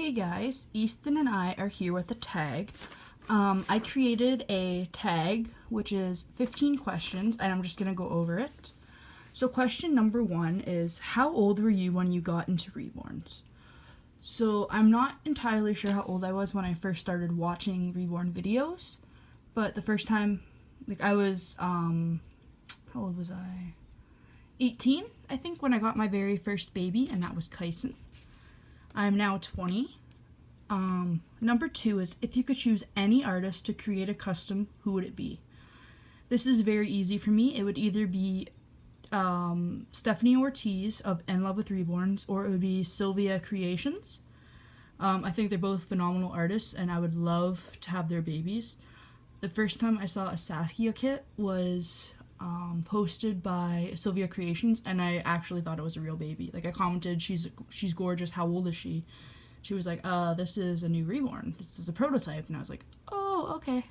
Hey guys, Easton and I are here with a tag. I created a tag which is 15 questions and I'm just going to go over it. So question number 1 is, how old were you when you got into reborns? So I'm not entirely sure how old I was when I first started watching reborn videos, but the first time, I was, how old was I? 18, I think, when I got my very first baby, and that was Kyson. I'm now 20. Number 2 is, if you could choose any artist to create a custom, who would it be? This is very easy for me. It would either be Stephanie Ortiz of In Love with Reborns, or it would be Sylvia Creations. I think they're both phenomenal artists, and I would love to have their babies. The first time I saw a Saskia kit was posted by Sylvia Creations, and I actually thought it was a real baby. I commented, she's gorgeous, how old is she? She was like, this is a new reborn. This is a prototype. And I was like, oh, okay.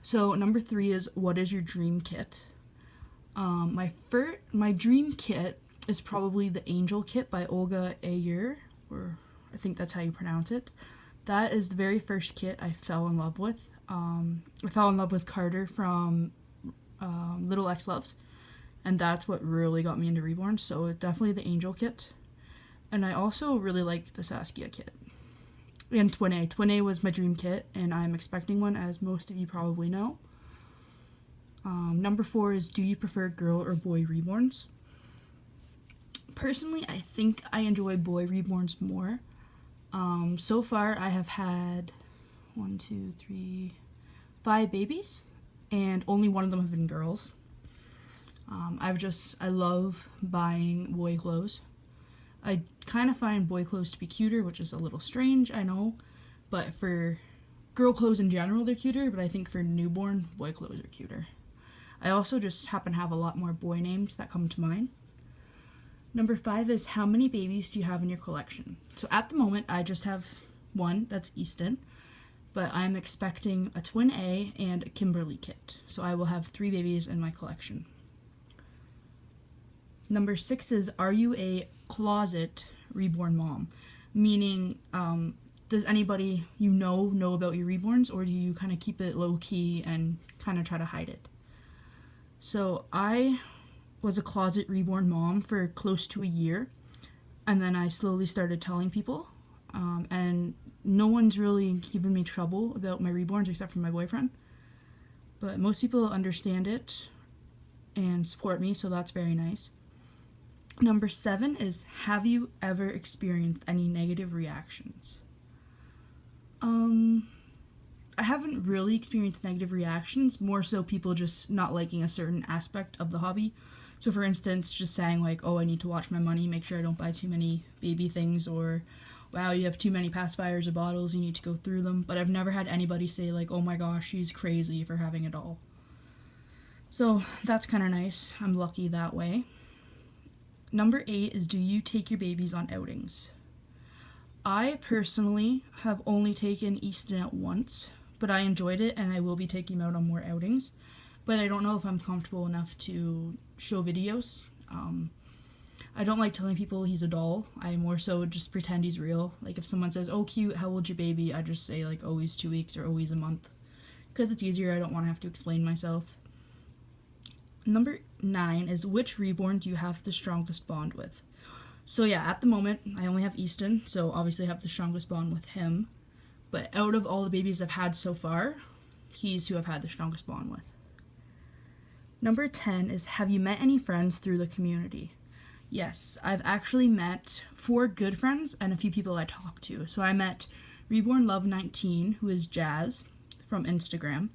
So number 3 is, what is your dream kit? My dream kit is probably the Angel kit by Olga Ayer, or I think that's how you pronounce it. That is the very first kit I fell in love with. I fell in love with Carter from Little X Loves, and that's what really got me into reborns. So it's definitely the Angel kit. And I also really like the Saskia kit. And Twin A. Twin A was my dream kit, and I'm expecting one, as most of you probably know. Number 4 is, do you prefer girl or boy reborns? Personally, I think I enjoy boy reborns more. So far, I have had 5 babies, and only one of them have been girls. I love buying boy clothes. I kind of find boy clothes to be cuter, which is a little strange, I know, but for girl clothes in general, they're cuter, but I think for newborn, boy clothes are cuter. I also just happen to have a lot more boy names that come to mind. Number 5 is, how many babies do you have in your collection? So at the moment, I just have one, that's Easton, but I'm expecting a Twin A and a Kimberly kit, so I will have 3 babies in my collection. Number 6 is, are you a closet reborn mom? Meaning, does anybody you know about your reborns, or do you kind of keep it low-key and kind of try to hide it? So I was a closet reborn mom for close to a year, and then I slowly started telling people, and no one's really given me trouble about my reborns except for my boyfriend. But most people understand it and support me, so that's very nice. Number 7 is, have you ever experienced any negative reactions? I haven't really experienced negative reactions, more so people just not liking a certain aspect of the hobby. So for instance, just saying like, oh, I need to watch my money, make sure I don't buy too many baby things, or wow, you have too many pacifiers or bottles, you need to go through them. But I've never had anybody say like, oh my gosh, she's crazy for having a doll. So that's kind of nice. I'm lucky that way. Number 8 is, do you take your babies on outings? I personally have only taken Easton out once, but I enjoyed it, and I will be taking him out on more outings. But I don't know if I'm comfortable enough to show videos. I don't like telling people he's a doll. I more so just pretend he's real. Like if someone says, oh cute, how old's your baby? I just say like, oh, he's 2 weeks, or oh, he's a month. Because it's easier, I don't want to have to explain myself. Number 9 is, which reborn do you have the strongest bond with? So yeah, at the moment, I only have Easton, so obviously I have the strongest bond with him. But out of all the babies I've had so far, he's who I've had the strongest bond with. Number 10 is, have you met any friends through the community? Yes, I've actually met 4 good friends and a few people I talk to. So I met Reborn Love 19, who is Jazz from Instagram.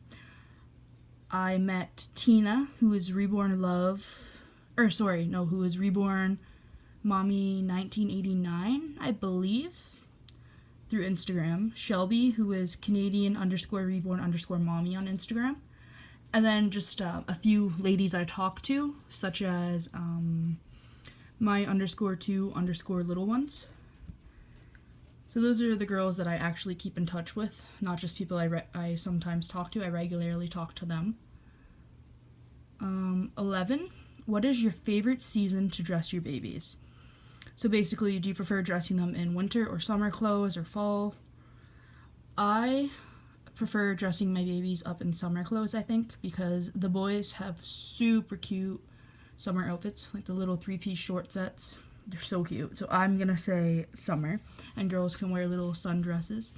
I met Tina, who is Reborn Mommy 1989, I believe, through Instagram. Shelby, who is Canadian_reborn_mommy on Instagram. And then just a few ladies I talk to, such as my _2_little ones. So those are the girls that I actually keep in touch with, not just people I sometimes talk to. I regularly talk to them. 11, what is your favorite season to dress your babies? So basically, do you prefer dressing them in winter or summer clothes or fall? I prefer dressing my babies up in summer clothes, I think, because the boys have super cute summer outfits, like the little 3-piece short sets. They're so cute. So I'm gonna say summer, and girls can wear little sundresses.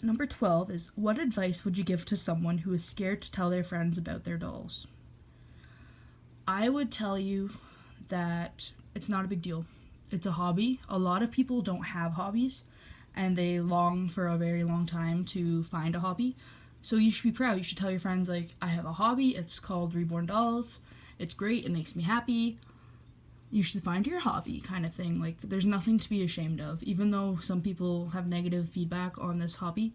Number 12 is, what advice would you give to someone who is scared to tell their friends about their dolls? I would tell you that it's not a big deal. It's a hobby. A lot of people don't have hobbies, and they long for a very long time to find a hobby. So you should be proud. You should tell your friends, like, I have a hobby. It's called Reborn Dolls. It's great. It makes me happy. You should find your hobby, kind of thing. Like, there's nothing to be ashamed of. Even though some people have negative feedback on this hobby,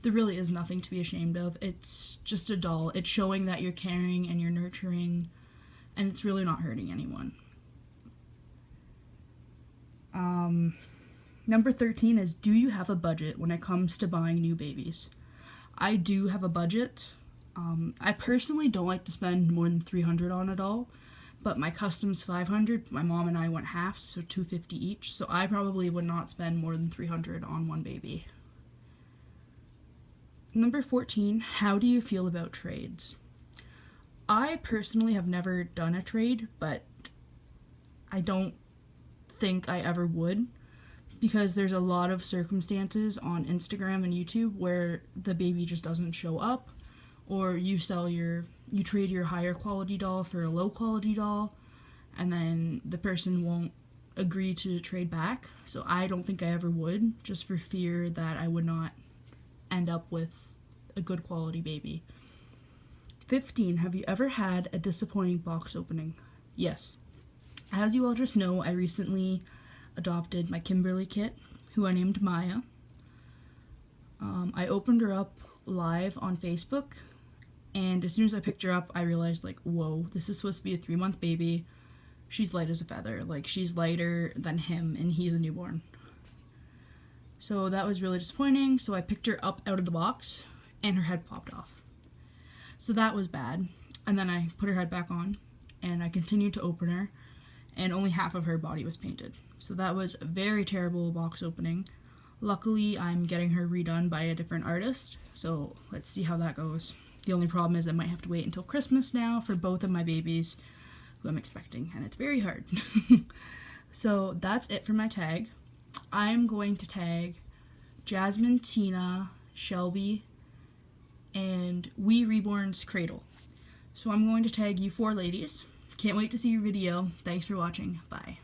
there really is nothing to be ashamed of. It's just a doll. It's showing that you're caring and you're nurturing, and it's really not hurting anyone. Number 13 is, do you have a budget when it comes to buying new babies? I do have a budget. I personally don't like to spend more than $300 on a doll, but my custom's $500. My mom and I went half, so $250 each. So I probably would not spend more than $300 on one baby. Number 14, how do you feel about trades? I personally have never done a trade, but I don't think I ever would, because there's a lot of circumstances on Instagram and YouTube where the baby just doesn't show up, or you trade your higher quality doll for a low quality doll, and then the person won't agree to trade back. So I don't think I ever would, just for fear that I would not end up with a good quality baby. 15, have you ever had a disappointing box opening? Yes. As you all just know, I recently adopted my Kimberly kit, who I named Maya. I opened her up live on Facebook, and as soon as I picked her up, I realized, like, whoa, this is supposed to be a 3-month baby. She's light as a feather. Like, she's lighter than him, and he's a newborn. So that was really disappointing. So I picked her up out of the box, and her head popped off. So that was bad. And then I put her head back on, and I continued to open her, and only half of her body was painted. So that was a very terrible box opening. Luckily, I'm getting her redone by a different artist, so let's see how that goes. The only problem is I might have to wait until Christmas now for both of my babies who I'm expecting, and it's very hard. So that's it for my tag. I'm going to tag Jasmine, Tina, Shelby, and We Reborns Cradle. So I'm going to tag you 4 ladies. Can't wait to see your video. Thanks for watching. Bye.